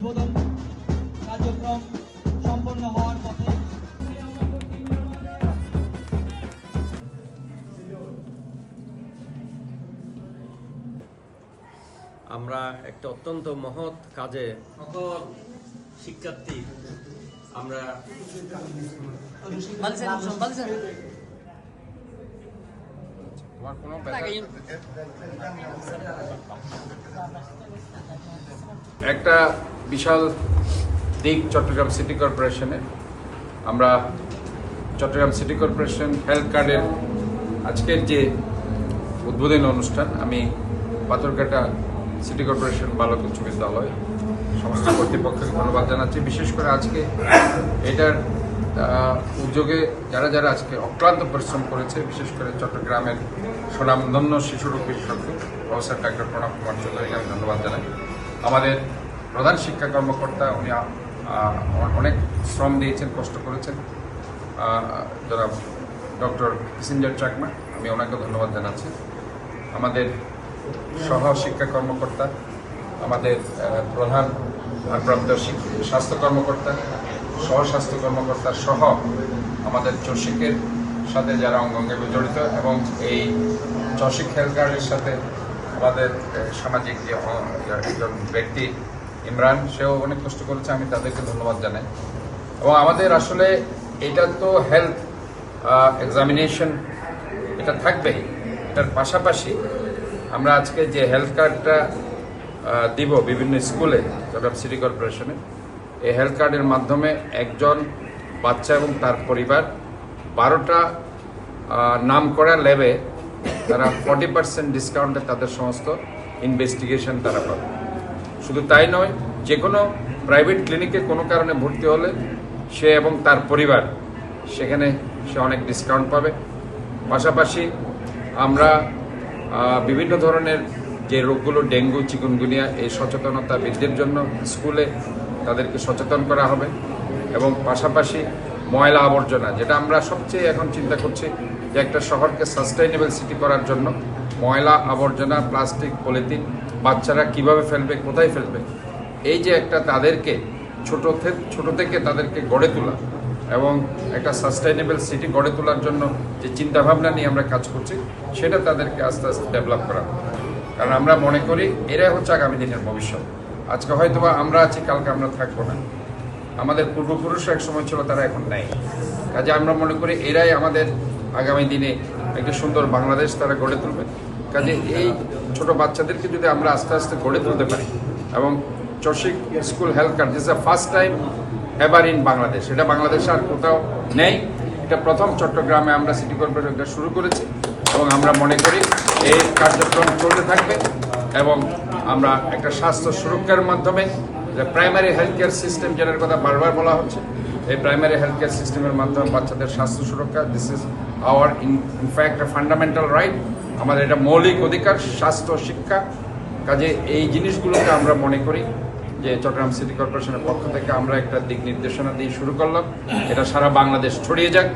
উদ্বোধন কার্যক্রম সম্পন্ন হওয়ার পথে। আমরা একটা অত্যন্ত মহৎ কাজে সকল শিক্ষার্থী আমরা একটা বিশাল দিক চট্টগ্রাম সিটি কর্পোরেশনে আমরা চট্টগ্রাম সিটি কর্পোরেশন হেলথ কার্ডের আজকের যে উদ্বোধনী অনুষ্ঠান আমি পাথরঘাটা সিটি কর্পোরেশন বালক উচ্চ বিদ্যালয় সমস্ত কর্তৃপক্ষকে ধন্যবাদ জানাচ্ছি। বিশেষ করে আজকে এটার উদ্যোগে যারা যারা আজকে অক্লান্ত পরিশ্রম করেছে, বিশেষ করে চট্টগ্রামের স্বনামধন্য শিশুরোগ বিশেষজ্ঞ প্রফেসর ডাক্তার প্রণব কুমার চৌধুরীকে আমি ধন্যবাদ জানাই। আমাদের প্রধান শিক্ষা কর্মকর্তা উনি অনেক শ্রম দিয়েছেন, কষ্ট করেছেন, যারা ডক্টর কিসিঞ্জার চাকমা, আমি ওনাকে ধন্যবাদ জানাচ্ছি। আমাদের সহ শিক্ষা কর্মকর্তা, আমাদের প্রধান ভারপ্রাপ্ত স্বাস্থ্য কর্মকর্তা, সহ স্বাস্থ্য কর্মকর্তা সহ আমাদের চসিকের সাথে যারা অঙ্গাঙ্গে জড়িত এবং এই চসিক হেলথ কার্ডের সাথে আমাদের সামাজিক যে একজন ব্যক্তি ইমরান, সেও অনেক কষ্ট করেছে, আমি তাদেরকে ধন্যবাদ জানাই। এবং আমাদের আসলে এটা তো হেলথ এক্সামিনেশন এটা থাকবেই, এটার পাশাপাশি আমরা আজকে যে হেলথ কার্ডটা দিব বিভিন্ন স্কুলে চট্টগ্রাম সিটি কর্পোরেশনে, এই হেলথ কার্ডের মাধ্যমে একজন বাচ্চা এবং তার পরিবার 12টা নাম করা ল্যাবে তারা 40% ডিসকাউন্টে তাদের সমস্ত ইনভেস্টিগেশন তারা পাবে। শুধু তাই নয়, যে কোনো প্রাইভেট ক্লিনিকে কোনো কারণে ভর্তি হলে সে এবং তার পরিবার সেখানে সে অনেক ডিসকাউন্ট পাবে। পাশাপাশি আমরা বিভিন্ন ধরনের যে রোগগুলো ডেঙ্গু, চিকুনগুনিয়া, এই সচেতনতা বৃদ্ধির জন্য স্কুলে তাদেরকে সচেতন করা হবে। এবং পাশাপাশি ময়লা আবর্জনা, যেটা আমরা সবচেয়ে এখন চিন্তা করছি যে একটা শহরকে সাস্টেইনেবল সিটি করার জন্য ময়লা আবর্জনা, প্লাস্টিক, পলিথিন বাচ্চারা কিভাবে ফেলবে, কোথায় ফেলবে, এই যে একটা তাদেরকে ছোট থেকে তাদেরকে গড়ে তোলা এবং একটা সাস্টেইনেবল সিটি গড়ে তোলার জন্য যে চিন্তাভাবনা নিয়ে আমরা কাজ করছি, সেটা তাদেরকে আস্তে আস্তে ডেভেলপ করা। কারণ আমরা মনে করি এরাই হচ্ছে আগামী দিনের ভবিষ্যৎ। আজকে হয়তোবা আমরা আছি, কালকে আমরা থাকবো না। আমাদের পূর্বপুরুষরা এক সময় ছিল, তারা এখন নেই। কাজে আমরা মনে করি এরাই আমাদের আগামী দিনে একটি সুন্দর বাংলাদেশ তারা গড়ে তুলবে। কাজে এই ছোট বাচ্চাদেরকে যদি আমরা আস্তে আস্তে গড়ে তুলতে পারি, এবং চসিক school health card this first time ever in Bangladesh, এটা বাংলাদেশে আর কোথাও নেই, এটা প্রথম চট্টগ্রামে আমরা সিটি কর্পোরেশনটা শুরু করেছি এবং আমরা মনে করি এই কার্যক্রম চলতে থাকবে। এবং আমরা একটা স্বাস্থ্য সুরক্ষার মাধ্যমে যে প্রাইমারি হেলথ কেয়ার সিস্টেম, যেটার কথা বারবার বলা হচ্ছে, এই প্রাইমারি হেলথ কেয়ার সিস্টেমের মাধ্যমে বাচ্চাদের স্বাস্থ্য সুরক্ষা, this is our in fact fundamental right, আমাদের এটা মৌলিক অধিকার, স্বাস্থ্য শিক্ষা। কাজে এই জিনিসগুলোকে আমরা মনে করি যে চট্টগ্রাম সিটি কর্পোরেশনের পক্ষ থেকে আমরা একটা দিক নির্দেশনা দিয়ে শুরু করলাম, এটা সারা বাংলাদেশ ছড়িয়ে যাক।